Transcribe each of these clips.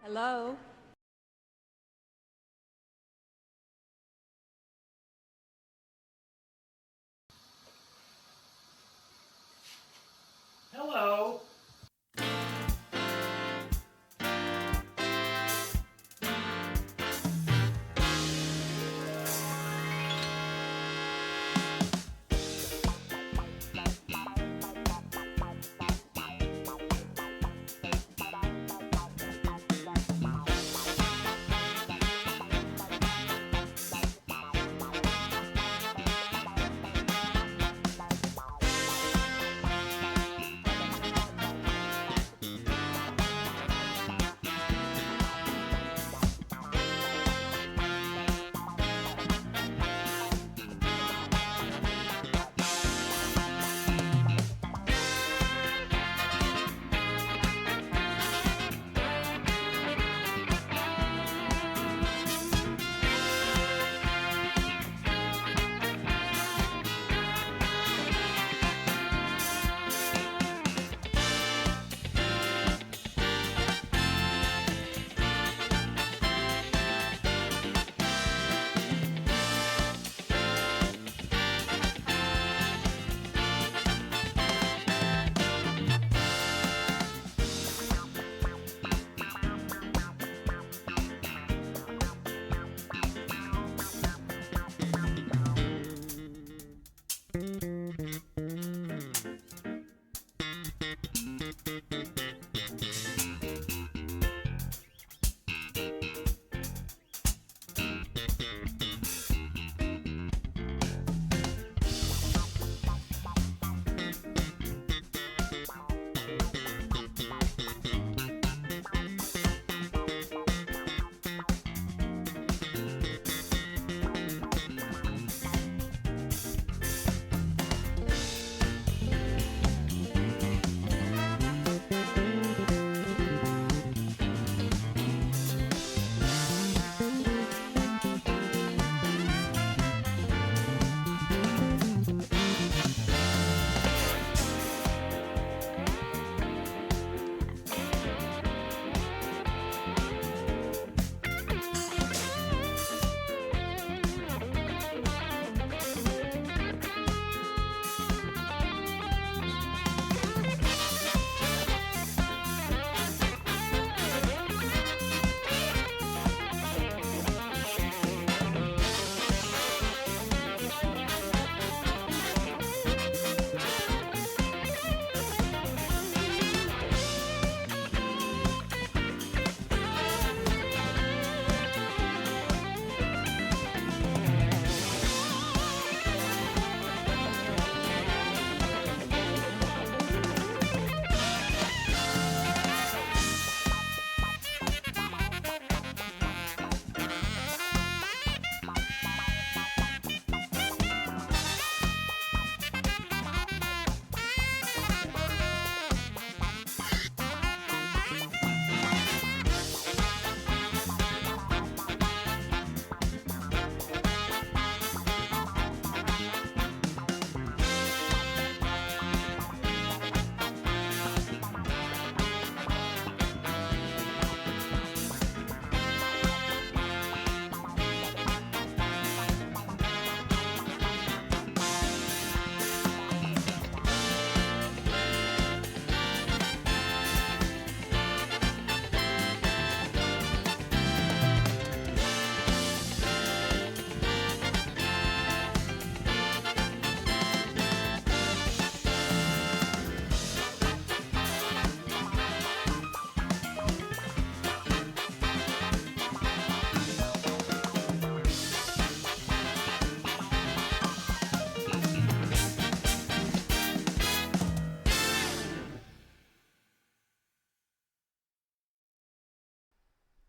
Hello? Hello.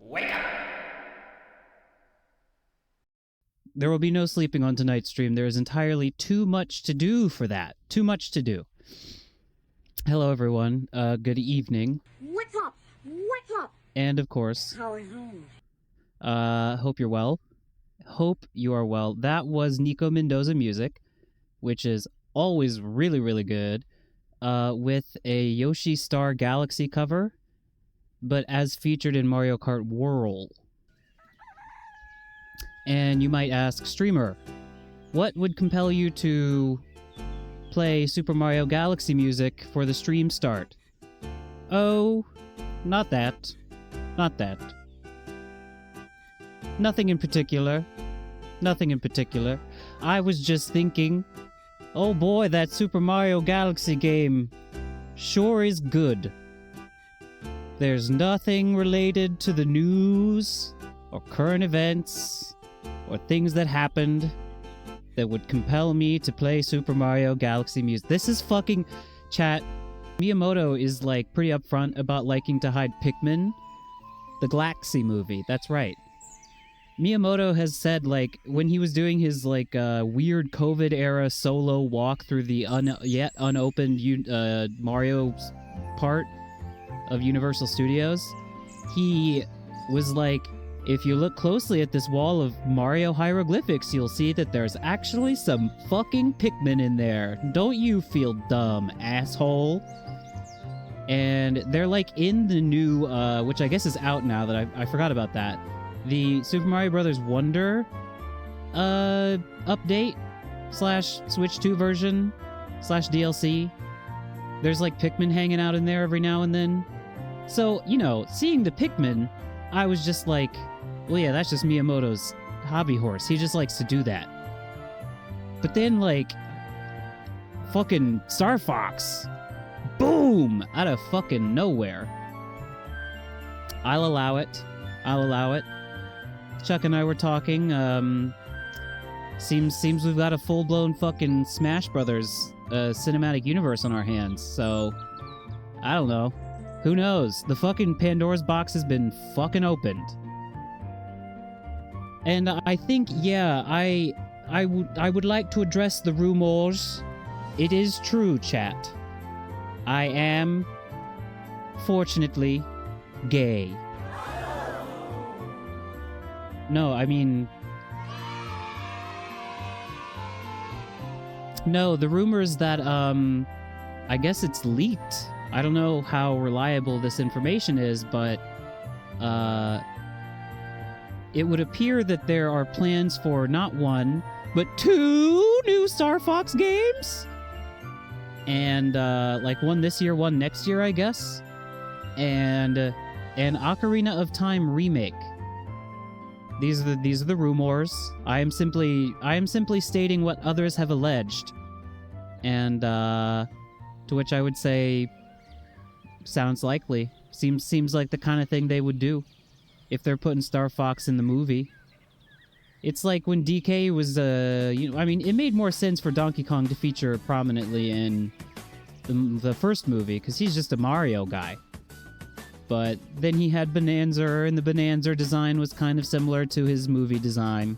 Wake up! There will be no sleeping on tonight's stream. There is entirely too much to do for that. Too much to do. Hello, everyone. Good evening. What's up? What's up? And, of course, How are you? hope you're well. Hope you are well. That was Nico Mendoza music, which is always really, really good, with a Yoshi Star Galaxy cover but as featured in Mario Kart World. And you might ask, streamer, what would compel you to play Super Mario Galaxy music for the stream start? Oh, not that. Not that. Nothing in particular. Nothing in particular. I was just thinking, oh boy, that Super Mario Galaxy game sure is good. There's nothing related to the news or current events or things that happened that would compel me to play Super Mario Galaxy music. This is fucking... Chat, Miyamoto is, like, pretty upfront about liking to hide Pikmin. The Galaxy movie, that's right. Miyamoto has said, like, when he was doing his, like, weird COVID-era solo walk through the yet unopened Mario part of Universal Studios, he was like, if you look closely at this wall of Mario hieroglyphics, you'll see that there's actually some fucking Pikmin in there. Don't you feel dumb, asshole? And they're like in the new, which I guess is out now that I forgot about that. The Super Mario Bros. Wonder update / Switch 2 version / DLC. There's like Pikmin hanging out in there every now and then. So, you know, seeing the Pikmin, I was just like, well, yeah, that's just Miyamoto's hobby horse. He just likes to do that. But then, like, fucking Star Fox, boom, out of fucking nowhere. I'll allow it. I'll allow it. Chuck and I were talking. Seems we've got a full-blown fucking Smash Brothers cinematic universe on our hands. So, I don't know. Who knows? The fucking Pandora's box has been fucking opened. And I think, yeah, I would like to address the rumors. It is true, chat. I am, fortunately, gay. No, I mean... No, the rumor is that, I guess it's leaked. I don't know how reliable this information is, but, it would appear that there are plans for not one, but 2 new Star Fox games? And, like, one this year, one next year, I guess? And, an Ocarina of Time remake. These are the rumors. I am simply stating what others have alleged. And, to which I would say, sounds likely. Seems like the kind of thing they would do if they're putting Star Fox in the movie. It's like when DK was, I mean, it made more sense for Donkey Kong to feature prominently in the first movie, because he's just a Mario guy. But then he had Bonanza, and the Bonanza design was kind of similar to his movie design.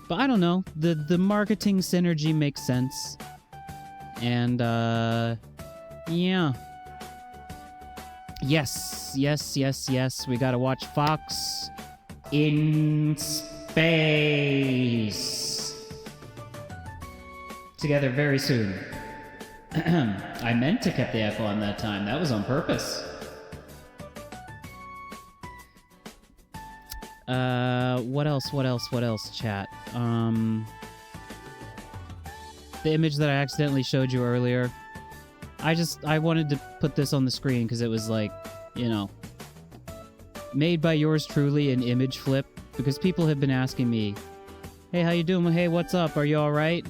But I don't know. The marketing synergy makes sense. And, yeah. Yes. We gotta watch Fox in Space together very soon. I meant to keep the echo on that time. That was on purpose. What else, chat? The image that I accidentally showed you earlier. I wanted to put this on the screen because it was like, you know, made by yours truly in image flip, because people have been asking me, hey, how you doing? Hey, what's up? Are you alright?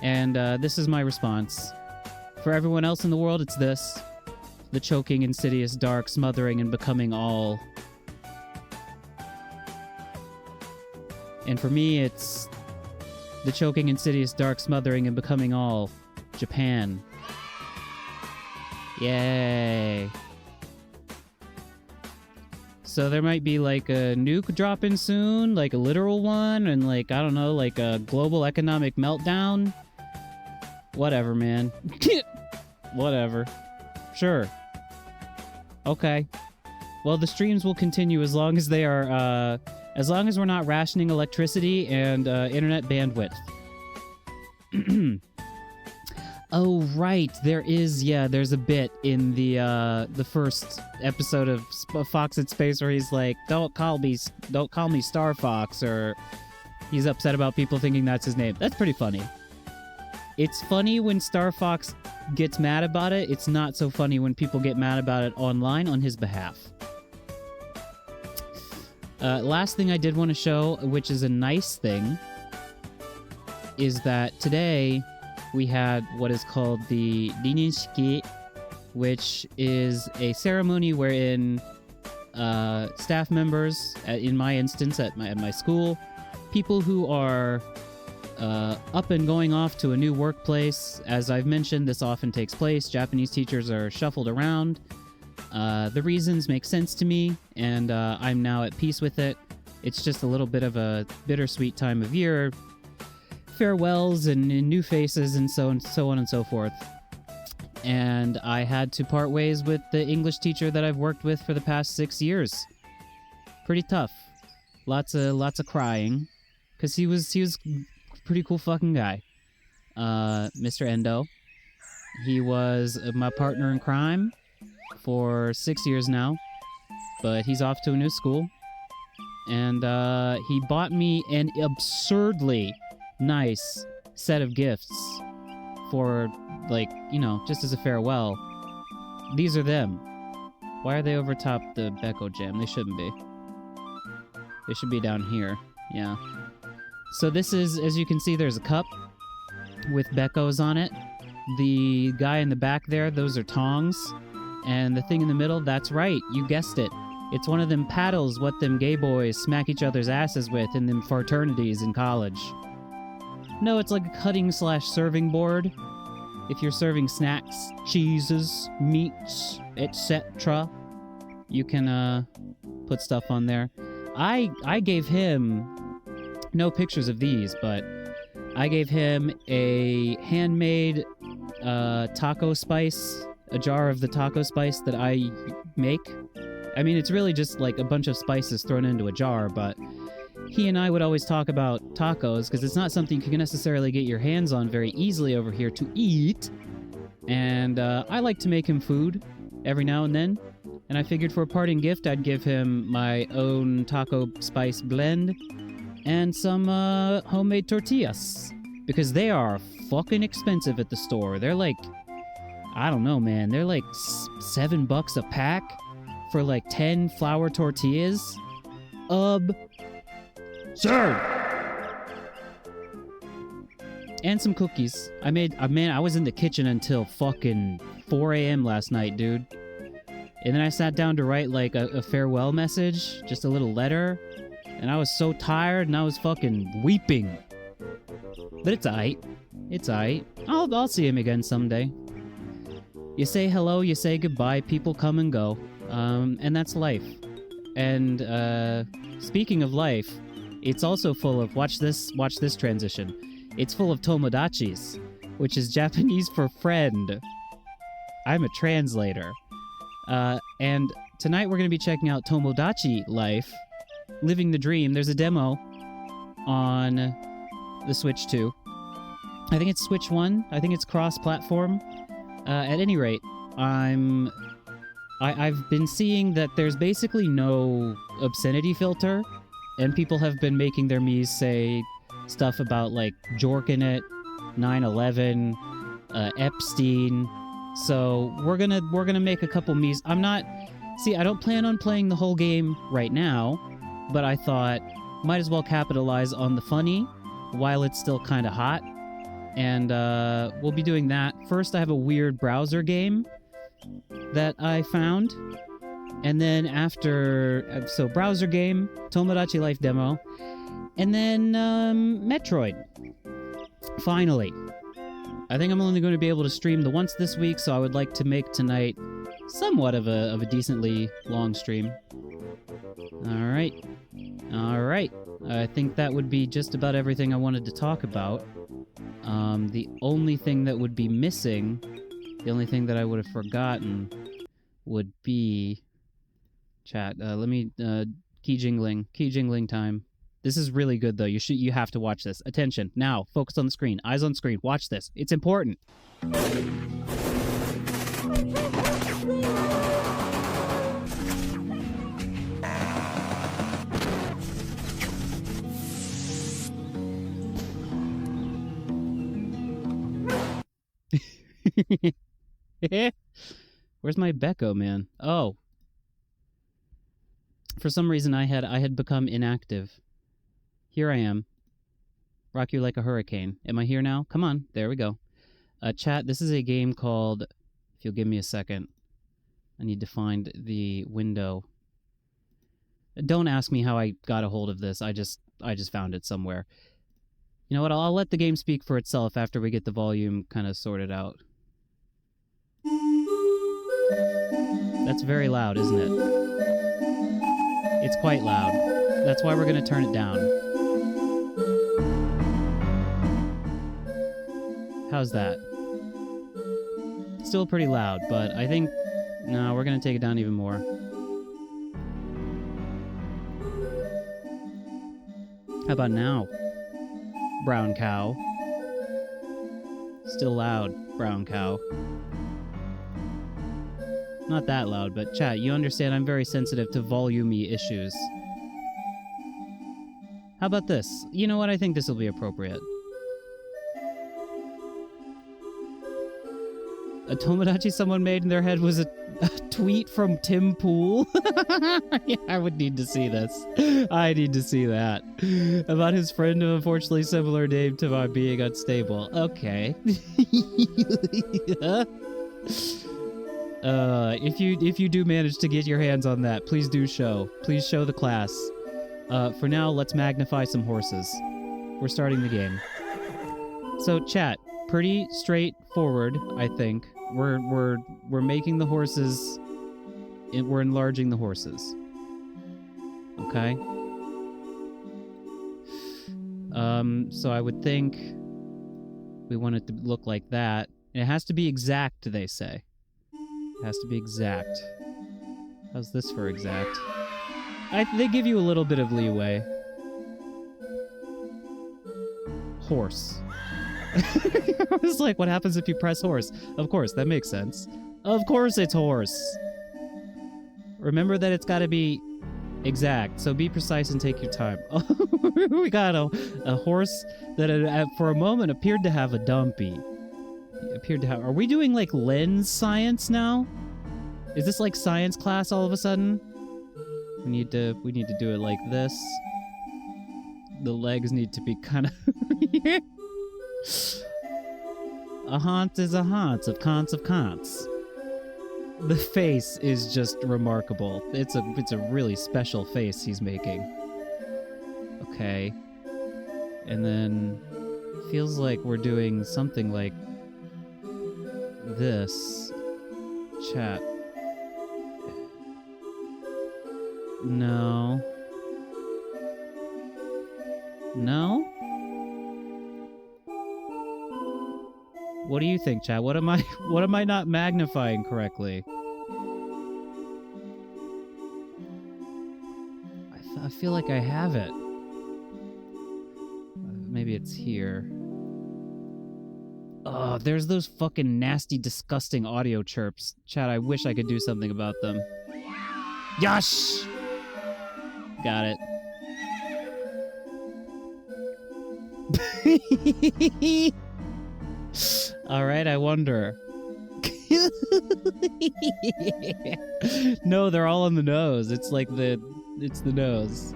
And, this is my response. For everyone else in the world, it's this. The choking, insidious, dark, smothering, and becoming all. And for me, it's the choking, insidious, dark, smothering, and becoming all. Japan. Yay. So there might be like a nuke dropping soon, like a literal one, and like, I don't know, like a global economic meltdown. Whatever, man. Whatever. Sure. Okay. Well, the streams will continue as long as they are, as long as we're not rationing electricity and internet bandwidth. Oh, right. There's a bit in the first episode of Fox in Space where he's like, don't call me Star Fox, or he's upset about people thinking that's his name. That's pretty funny. It's funny when Star Fox gets mad about it. It's not so funny when people get mad about it online on his behalf. Last thing I did want to show, which is a nice thing, is that today we had what is called the Rinninshiki, which is a ceremony wherein staff members, in my instance at my school, people who are up and going off to a new workplace. As I've mentioned, this often takes place. Japanese teachers are shuffled around. The reasons make sense to me, and I'm now at peace with it. It's just a little bit of a bittersweet time of year. Farewells and new faces and so on and so forth. And I had to part ways with the English teacher that I've worked with for the past 6 years. Pretty tough. Lots of crying, because he was a pretty cool fucking guy. Mr. Endo. He was my partner in crime for 6 years now, but he's off to a new school. And he bought me an absurdly nice set of gifts for, like, just as a farewell. These are them. Why are they over top the Becco Jam? They shouldn't be. They should be down here. Yeah. So this is, as you can see, there's a cup with Beccos on it. The guy in the back there, those are tongs. And the thing in the middle, that's right, you guessed it. It's one of them paddles what them gay boys smack each other's asses with in them fraternities in college. No, it's like a cutting/serving board. If you're serving snacks, cheeses, meats, etc., you can put stuff on there. I gave him no pictures of these, but I gave him a handmade taco spice, a jar of the taco spice that I make. I mean, it's really just like a bunch of spices thrown into a jar, but he and I would always talk about tacos because it's not something you can necessarily get your hands on very easily over here to eat. And I like to make him food every now and then. And I figured for a parting gift, I'd give him my own taco spice blend and some homemade tortillas, because they are fucking expensive at the store. They're like, I don't know, man. They're like $7 a pack for like 10 flour tortillas. Sir! And some cookies. I was in the kitchen until fucking 4 a.m. last night, dude. And then I sat down to write like a farewell message, just a little letter. And I was so tired and I was fucking weeping. But it's aight. It's aight. I'll see him again someday. You say hello, you say goodbye, people come and go. And that's life. And speaking of life, it's also full of, watch this transition. It's full of tomodachis, which is Japanese for friend. I'm a translator. And tonight we're going to be checking out Tomodachi Life, Living the Dream. There's a demo on the Switch 2. I think it's Switch 1. I think it's cross-platform. At any rate, I've been seeing that there's basically no obscenity filter, and people have been making their Miis say stuff about, like, Jork in it, 9/11, Epstein. So we're gonna make a couple Miis. I don't plan on playing the whole game right now, but I thought might as well capitalize on the funny while it's still kind of hot. And we'll be doing that. First, I have a weird browser game that I found. And then after... So, browser game, Tomodachi Life demo, and then Metroid. Finally. I think I'm only going to be able to stream the once this week, so I would like to make tonight somewhat of a decently long stream. Alright. I think that would be just about everything I wanted to talk about. The only thing that would be missing, the only thing that I would have forgotten, would be... Chat, let me... Key jingling time. This is really good, though. You have to watch this. Attention. Now, focus on the screen. Eyes on screen. Watch this. It's important. Where's my Becco, man? Oh. For some reason, I had become inactive. Here I am. Rock you like a hurricane. Am I here now? Come on. There we go. Chat, this is a game called... If you'll give me a second. I need to find the window. Don't ask me how I got a hold of this. I just found it somewhere. You know what? I'll let the game speak for itself after we get the volume kind of sorted out. That's very loud, isn't it? It's quite loud. That's why we're going to turn it down. How's that? Still pretty loud, but I think... No, we're going to take it down even more. How about now? Brown cow. Still loud, brown cow. Not that loud, but chat, you understand I'm very sensitive to volume-y issues. How about this? You know what? I think this will be appropriate. A Tomodachi someone made in their head was a tweet from Tim Pool. Yeah, I would need to see this. I need to see that. About his friend of unfortunately similar name to my being unstable. Okay. If you do manage to get your hands on that, please do show. Please show the class. For now, let's magnify some horses. We're starting the game. So, chat, pretty straightforward, I think. We're making the horses. We're enlarging the horses. Okay. So I would think we want it to look like that. And it has to be exact, they say. It has to be exact. How's this for exact? They give you a little bit of leeway. Horse. I was like, what happens if you press horse? Of course, that makes sense. Of course it's horse. Remember that it's got to be exact, so be precise and take your time. We got a horse that for a moment appeared to have a dumpy. Are we doing like lens science now? Is this like science class all of a sudden? We need to do it like this. The legs need to be kind of... A haunt is a haunt of cons of cons. The face is just remarkable. It's a really special face he's making. Okay. And then feels like we're doing something like this. Chat. No. No? What do you think, chat? What am I not magnifying correctly? I feel like I have it. Maybe it's here. Oh, there's those fucking nasty, disgusting audio chirps. Chat, I wish I could do something about them. Yosh! Got it. Alright, I wonder. No, they're all on the nose. It's like it's the nose.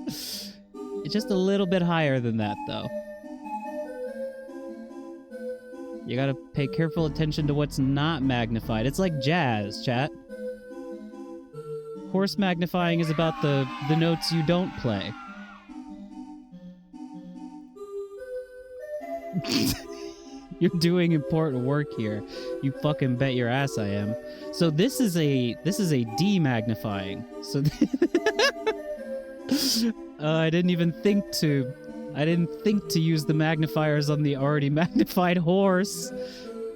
It's just a little bit higher than that, though. You gotta pay careful attention to what's not magnified. It's like jazz, chat. Horse magnifying is about the notes you don't play. You're doing important work here. You fucking bet your ass I am. So this is a demagnifying. So I didn't think to use the magnifiers on the already magnified horse.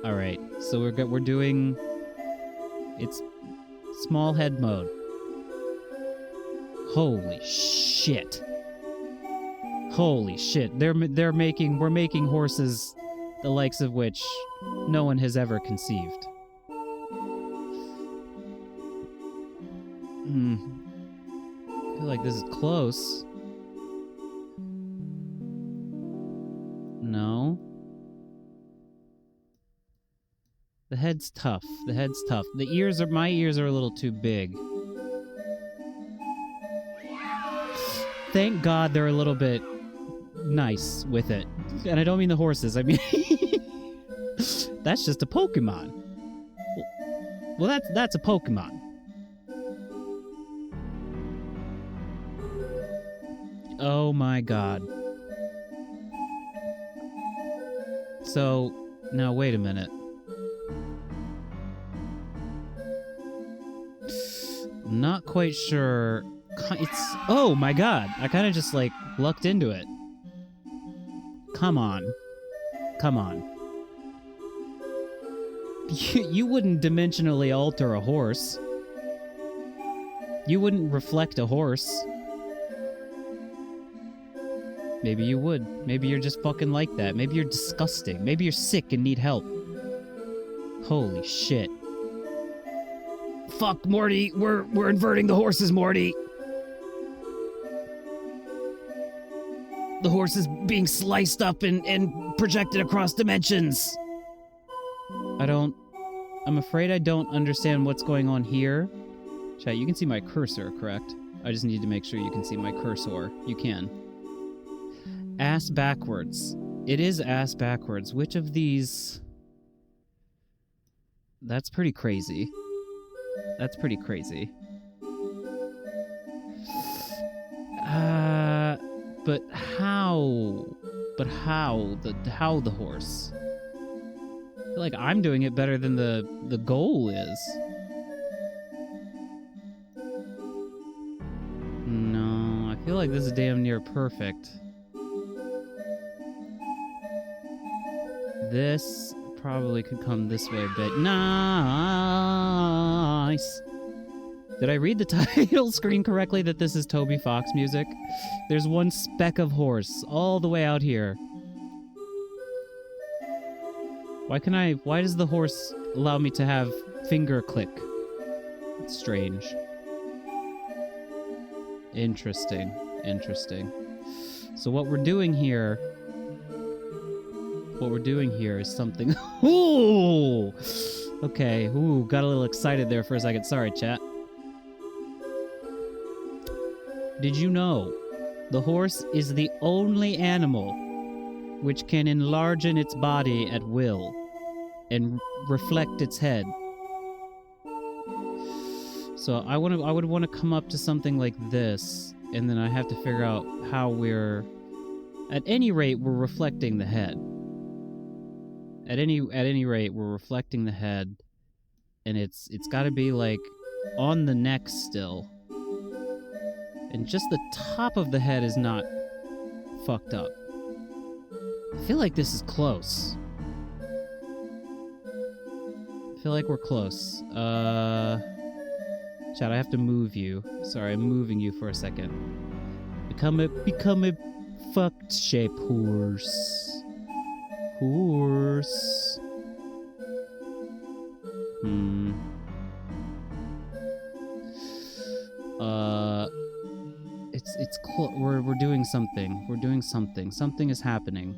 All right. So we're doing it's small head mode. Holy shit. Holy shit. We're making horses the likes of which no one has ever conceived. I feel like this is close. No. The head's tough. The head's tough. My ears are a little too big. Thank God they're a little bit nice with it. And I don't mean the horses, I mean that's just a Pokemon. Well, that's a Pokemon. Oh my God. So, now wait a minute. I'm not quite sure. It's... Oh my God. I kind of just, like, lucked into it. Come on. Come on. You wouldn't dimensionally alter a horse. You wouldn't reflect a horse. Maybe you would. Maybe you're just fucking like that. Maybe you're disgusting. Maybe you're sick and need help. Holy shit. Fuck, Morty! We're inverting the horses, Morty! The horse is being sliced up and projected across dimensions! I'm afraid I don't understand what's going on here. Chat, you can see my cursor, correct? I just need to make sure you can see my cursor. You can. Ass backwards. It is ass backwards. Which of these... That's pretty crazy. That's pretty crazy. But how? But how? How the horse? I feel like I'm doing it better than the goal is. No, I feel like this is damn near perfect. This probably could come this way a bit. Nice! Did I read the title screen correctly that this is Toby Fox music? There's one speck of horse all the way out here. Why does the horse allow me to have finger click? It's strange. Interesting. Interesting. So what we're doing here is something... Ooh! Okay, ooh, got a little excited there for a second. Sorry, chat. Did you know the horse is the only animal which can enlarge its body at will and reflect its head? So I would want to come up to something like this, and then I have to figure out how we're... At any rate, we're reflecting the head. At any rate, we're reflecting the head, and it's got to be like on the neck still, and just the top of the head is not fucked up. I feel like this is close. I feel like we're close. Chat, I have to move you. Sorry, I'm moving you for a second. Become a fucked shape horse. Horse. It's we're doing something. We're doing something. Something is happening.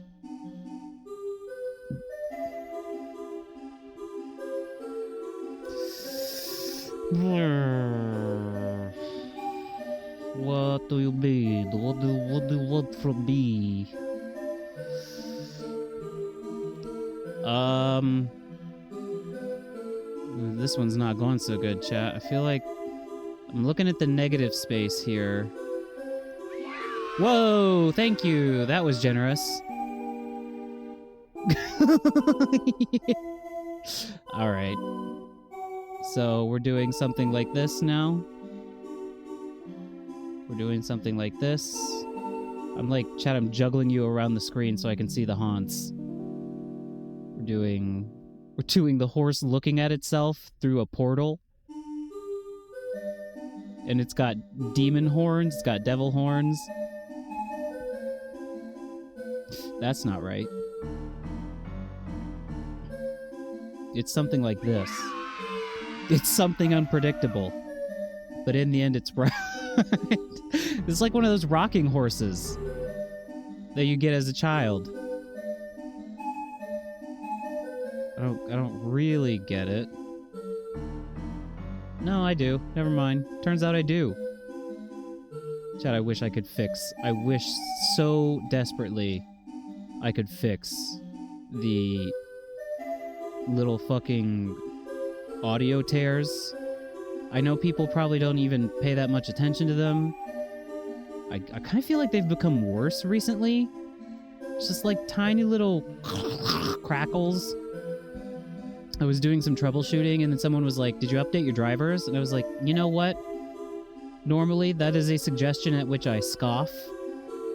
What do you mean? What do you want from me? This one's not going so good, chat. I feel like I'm looking at the negative space here. Whoa, thank you. That was generous. All right. So we're doing something like this now. We're doing something like this. I'm like, chat, I'm juggling you around the screen so I can see the haunts. We're doing the horse looking at itself through a portal. And it's got demon horns, it's got devil horns. That's not right. It's something like this. It's something unpredictable. But in the end, it's right. It's like one of those rocking horses that you get as a child. I don't really get it. No, I do. Never mind. Turns out I do. Chad, I wish I could fix. I wish so desperately I could fix the little fucking audio tears. I know people probably don't even pay that much attention to them. I kind of feel like they've become worse recently. It's just like tiny little crackles. I was doing some troubleshooting and then someone was like, "Did you update your drivers?" And I was like, you know what? Normally that is a suggestion at which I scoff.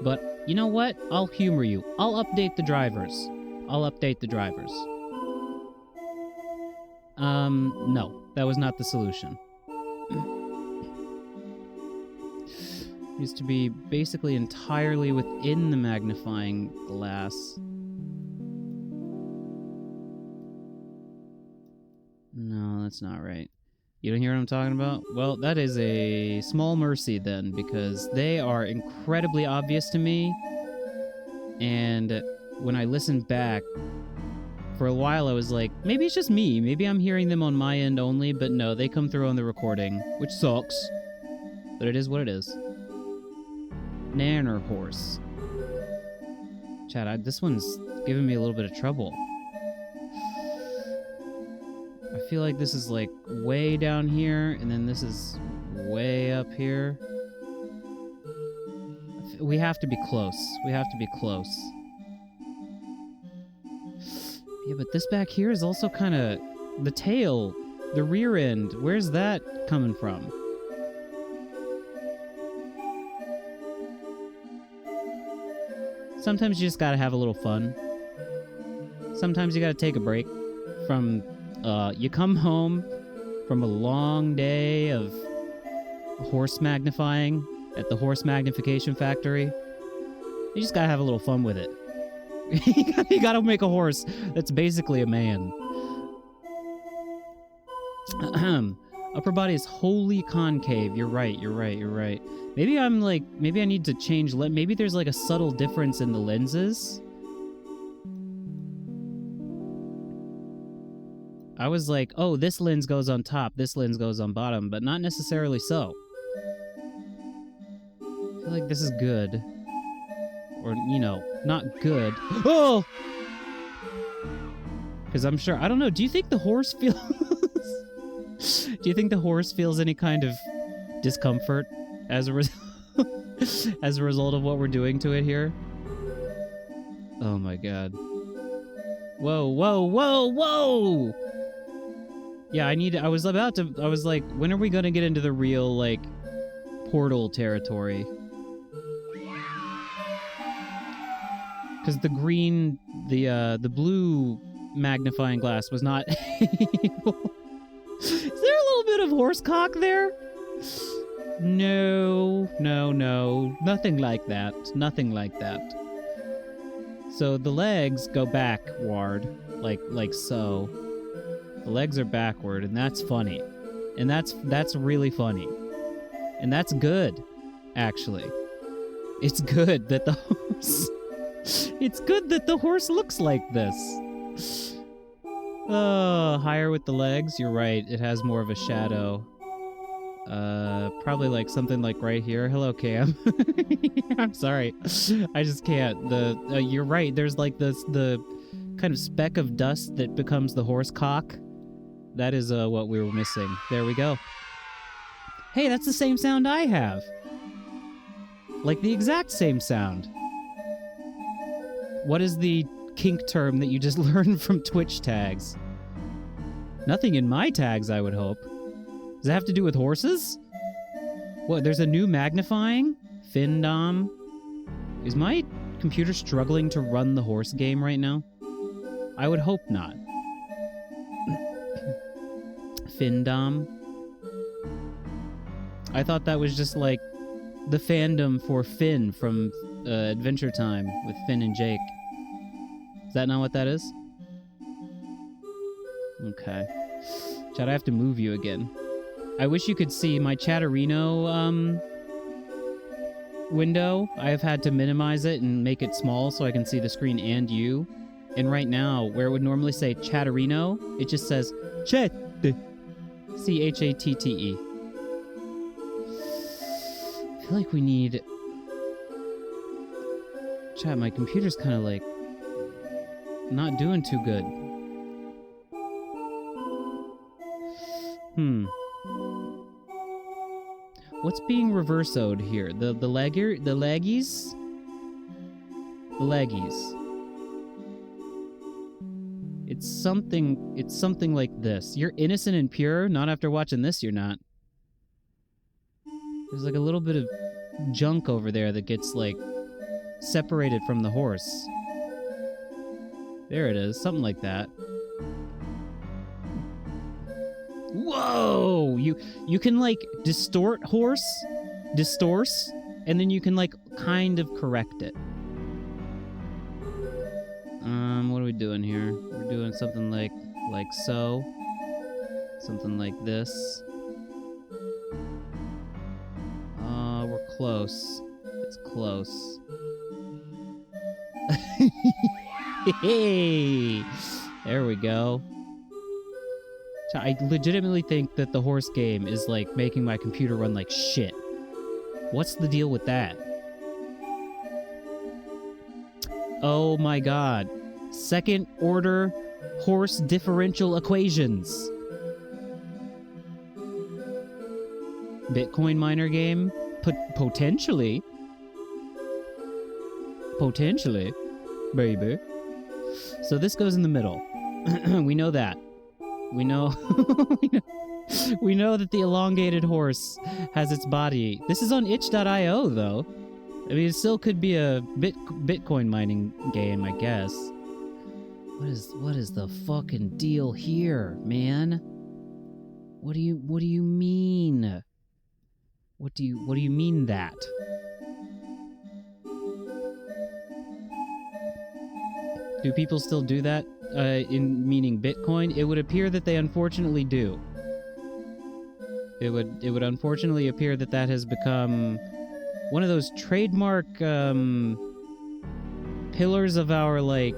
But you know what? I'll humor you. I'll update the drivers. I'll update the drivers. No. That was not the solution. Used to be basically entirely within the magnifying glass. No, that's not right. You don't hear what I'm talking about? Well, that is a small mercy then, because they are incredibly obvious to me. And when I listened back, for a while I was like, maybe it's just me. Maybe I'm hearing them on my end only, but no, they come through on the recording, which sucks. But it is what it is. Nanner horse. Chad, this one's giving me a little bit of trouble. I feel like this is like way down here, and then this is way up here. We have to be close. We have to be close. Yeah, but this back here is also kind of... The tail, the rear end, where's that coming from? Sometimes you just gotta have a little fun. Sometimes you gotta take a break from... you come home from a long day of horse magnifying at the horse magnification factory. You just gotta have a little fun with it. You gotta make a horse that's basically a man. Upper body is wholly concave. You're right, you're right, you're right. Maybe I'm like, maybe I need to change, maybe there's like a subtle difference in the lenses. I was like, oh, this lens goes on top, this lens goes on bottom, but not necessarily so. I feel like this is good. Or, you know, not good. Oh! Because I'm sure, I don't know, do you think the horse feels... do you think the horse feels any kind of discomfort as a, as a result of what we're doing to it here? Oh my god. Whoa, whoa, whoa, whoa! Yeah, I was like, when are we gonna get into the real, like, portal territory? Because the green, the blue magnifying glass was not able... Is there a little bit of horse cock there? No, no, no. Nothing like that. Nothing like that. So the legs go backward, like so. The legs are backward, and that's funny. And that's really funny. And that's good, actually. It's good that the horse... It's good that the horse looks like this. Higher with the legs. You're right. It has more of a shadow. Probably like something like right here. Hello, Cam. I'm sorry. I just can't. You're right. There's like the kind of speck of dust that becomes the horse cock. That is what we were missing. There we go. Hey, that's the same sound I have. Like the exact same sound. What is the kink term that you just learned from Twitch tags? Nothing in my tags, I would hope. Does that have to do with horses? What, there's a new magnifying? Findom? Is my computer struggling to run the horse game right now? I would hope not. Findom? I thought that was just like the fandom for Finn from Adventure Time with Finn and Jake. Is that not what that is? Okay. Chad, I have to move you again. I wish you could see my Chatterino window. I have had to minimize it and make it small so I can see the screen and you. And right now, where it would normally say Chatterino, it just says Chat. C-H-A-T-T-E. I feel like we need... Chat, my computer's kind of like... not doing too good. What's being reversoed here? The laggies? The laggies. It's something like this. You're innocent and pure? Not after watching this, you're not. There's like a little bit of junk over there that gets like separated from the horse. There it is, something like that. Whoa! You can like distort horse, distorce, and then you can like kind of correct it. What are we doing here? We're doing something like so. Something like this. We're close. It's close. Hey! There we go. I legitimately think that the horse game is like making my computer run like shit. What's the deal with that? Oh my god. Second order horse differential equations. Bitcoin miner game? Potentially. Potentially. Baby. So this goes in the middle. We know that. We know, we know that the elongated horse has its body. This is on itch.io, though. I mean, it still could be a Bitcoin mining game, I guess. What is the fucking deal here, man? What do you mean? What do you mean that? Do people still do that? In meaning Bitcoin? It would appear that they unfortunately do. It would unfortunately appear that that has become one of those trademark pillars of our like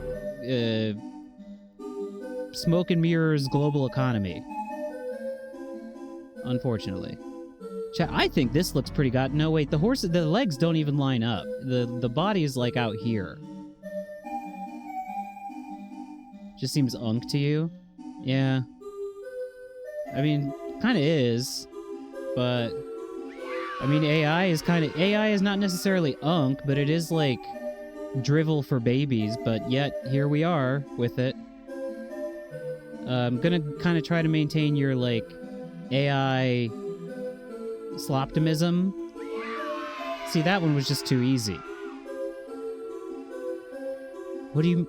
smoke and mirrors global economy. Unfortunately. I think this looks pretty god. No, wait, the legs don't even line up. The body is like out here. Just seems unk to you? Yeah. I mean, kind of is, but I mean, AI is not necessarily unk, but it is like drivel for babies, but yet here we are with it. I'm gonna kind of try to maintain your like AI sloptimism. See, that one was just too easy. What do you...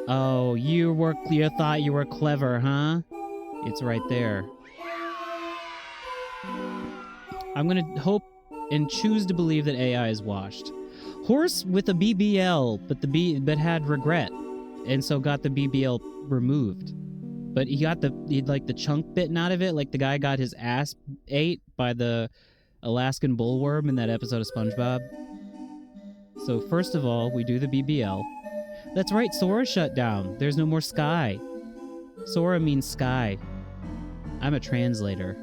Oh, you thought you were clever, huh? It's right there. I'm gonna hope and choose to believe that AI is washed. Horse with a BBL, but had regret, and so got the BBL removed. But he like the chunk bitten out of it, like the guy got his ass ate by the Alaskan bullworm in that episode of SpongeBob. So first of all, we do the BBL. That's right, Sora shut down. There's no more sky. Sora means sky. I'm a translator.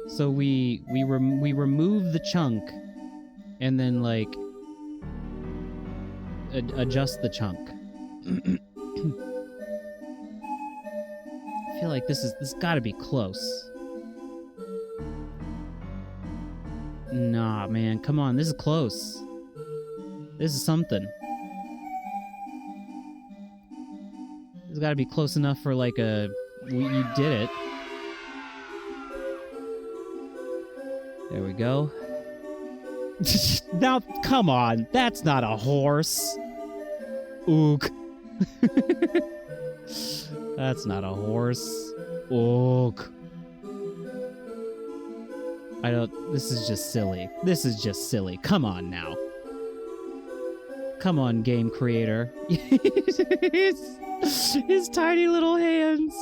So we remove the chunk and then like adjust the chunk. I feel like this gotta be close. Nah, man, come on, this is close. This is something. It's got to be close enough for like you did it. There we go. Now, come on. That's not a horse. Ook. That's not a horse. Ook. I don't... This is just silly. This is just silly. Come on now. Come on, game creator. His tiny little hands.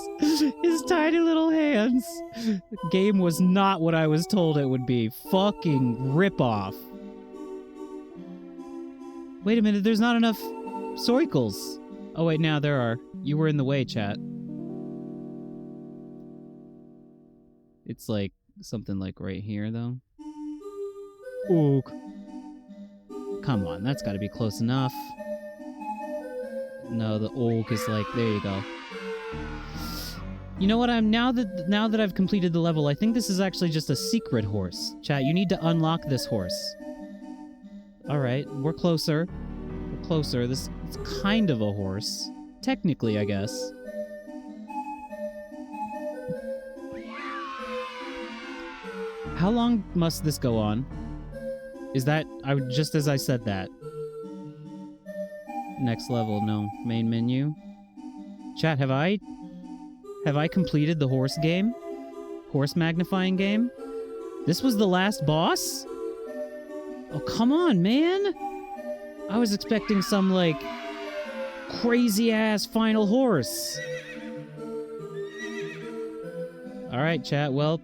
His tiny little hands. The game was not what I was told it would be. Fucking ripoff. Wait a minute, there's not enough circles. Oh wait, now there are. You were in the way, chat. It's like something like right here, though. Ooh. Come on, that's got to be close enough. No, the oak is like, there you go. You know what? Now that I've completed the level, I think this is actually just a secret horse. Chat, you need to unlock this horse. All right, we're closer. We're closer. This is kind of a horse, technically, I guess. How long must this go on? Is that just as I said that? Next level, no. Main menu. Chat, have I completed the horse game? Horse magnifying game? This was the last boss? Oh, come on, man! I was expecting some, like, crazy-ass final horse. Alright, chat, well...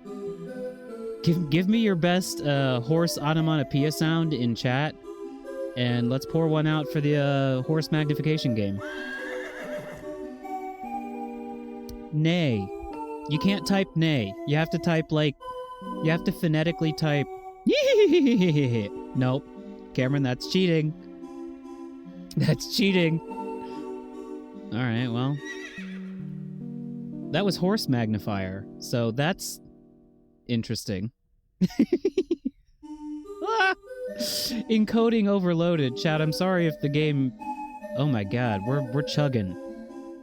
Give me your best horse onomatopoeia sound in chat, and let's pour one out for the horse magnification game. Nay. You can't type nay. You have to type, like... You have to phonetically type... Nope. Cameron, that's cheating. That's cheating. Alright, well... That was horse magnifier, so that's... interesting. Ah! Encoding overloaded. Chat, I'm sorry if the game... Oh my god, we're chugging.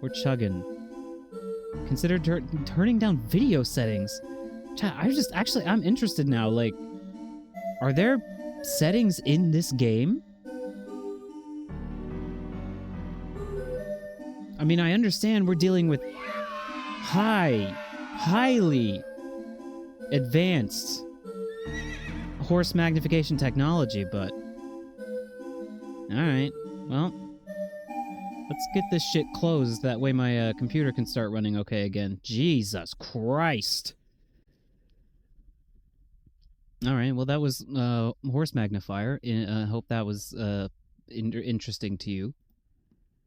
We're chugging. Consider turning down video settings. Chat, I'm interested now, like... Are there settings in this game? I mean, I understand we're dealing with highly advanced horse magnification technology, but... Alright, well... Let's get this shit closed, that way my computer can start running okay again. Jesus Christ! Alright, well that was horse magnifier. I hope that was interesting to you.